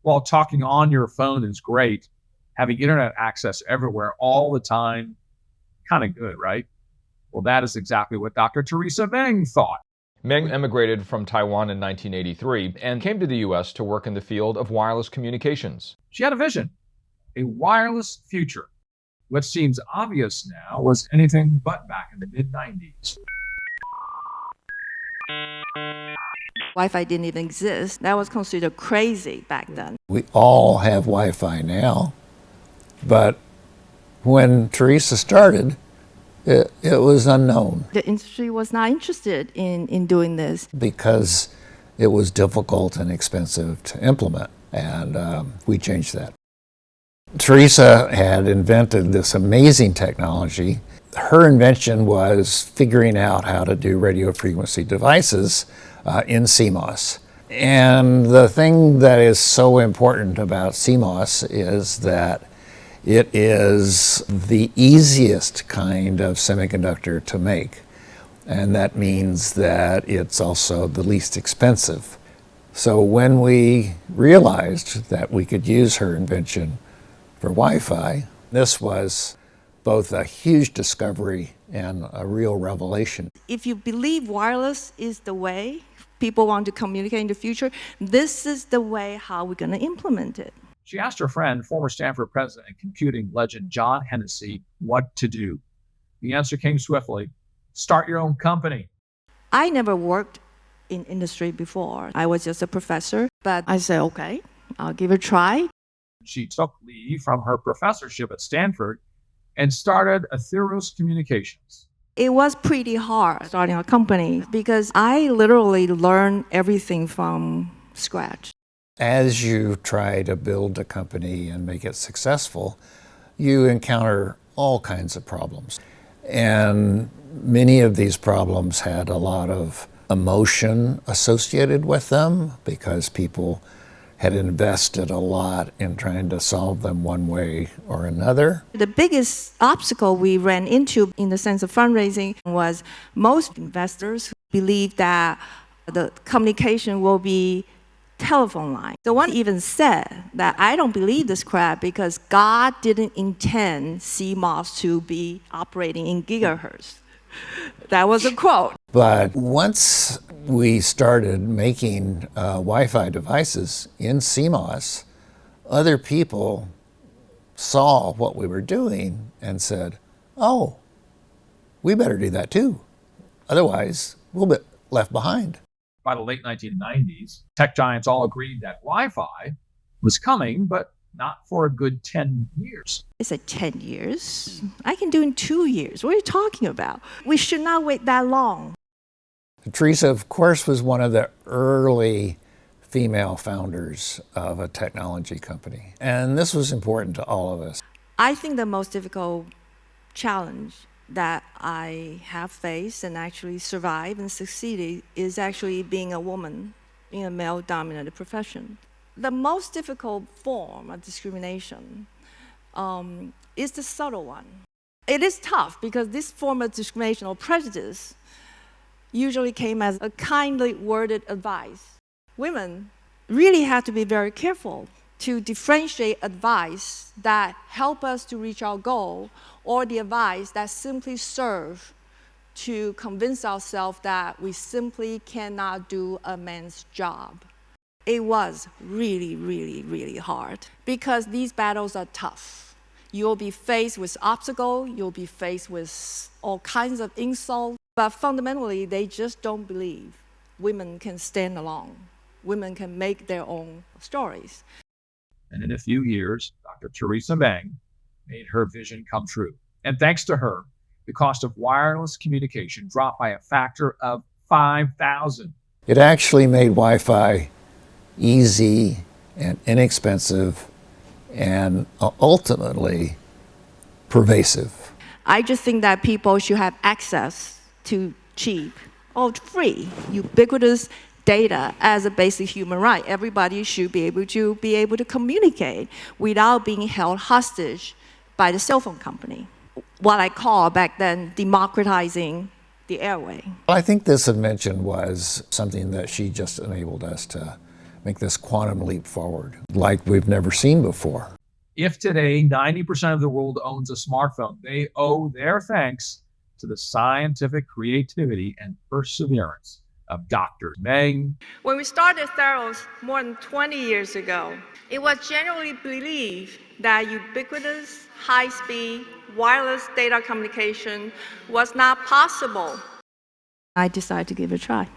While talking on your phone is great, having internet access everywhere all the time, kind of good, right? Well, that is exactly what Dr. Teresa Meng thought. Meng emigrated from Taiwan in 1983 and came to the U.S. to work in the field of wireless communications. She had a vision, a wireless future. What seems obvious now was anything but back in the mid-90s. Wi-Fi didn't even exist. That was considered crazy back then. We all have Wi-Fi now, but when Teresa started, it was unknown. The industry was not interested in doing this because it was difficult and expensive to implement, and we changed that. Teresa had invented this amazing technology. Her invention was figuring out how to do radio frequency devices in CMOS. And the thing that is so important about CMOS is that it is the easiest kind of semiconductor to make. And that means that it's also the least expensive. So when we realized that we could use her invention for Wi-Fi, this was both a huge discovery and a real revelation. If you believe wireless is the way people want to communicate in the future, this is the way how we're going to implement it. She asked her friend, former Stanford president and computing legend John Hennessy, what to do. The answer came swiftly: start your own company. I never worked in industry before. I was just a professor, but I said, okay, I'll give it a try. She took leave from her professorship at Stanford and started Atheros Communications. It was pretty hard starting a company because I literally learned everything from scratch. As you try to build a company and make it successful, you encounter all kinds of problems. And many of these problems had a lot of emotion associated with them because people had invested a lot in trying to solve them one way or another. The biggest obstacle we ran into in the sense of fundraising was most investors believe that the communication will be telephone line. So one even said that I don't believe this crap because God didn't intend CMOS to be operating in gigahertz. That was a quote. But once we started making Wi-Fi devices in CMOS, other people saw what we were doing and said, oh, we better do that too. Otherwise, we'll be left behind. By the late 1990s, tech giants all agreed that Wi-Fi was coming, but not for a good 10 years. I said 10 years? I can do it in 2 years. What are you talking about? We should not wait that long. Teresa, of course, was one of the early female founders of a technology company. And this was important to all of us. I think the most difficult challenge that I have faced and actually survived and succeeded is actually being a woman in a male-dominated profession. The most difficult form of discrimination is the subtle one. It is tough because this form of discrimination or prejudice usually came as a kindly worded advice. Women really have to be very careful to differentiate advice that help us to reach our goal or the advice that simply serve to convince ourselves that we simply cannot do a man's job. It was really, really, really hard because these battles are tough. You'll be faced with obstacles, you'll be faced with all kinds of insults, but fundamentally, they just don't believe women can stand alone. Women can make their own stories. And in a few years, Dr. Teresa Meng made her vision come true. And thanks to her, the cost of wireless communication dropped by a factor of 5,000. It actually made Wi-Fi easy and inexpensive and ultimately pervasive. I just think that people should have access to cheap or free, ubiquitous data as a basic human right. Everybody should be able to communicate without being held hostage by the cell phone company. What I call back then democratizing the airway. I think this invention was something that she just enabled us to make this quantum leap forward like we've never seen before. If today 90% of the world owns a smartphone, they owe their thanks to the scientific creativity and perseverance of Dr. Meng. When we started Theros more than 20 years ago, it was generally believed that ubiquitous, high-speed, wireless data communication was not possible. I decided to give it a try.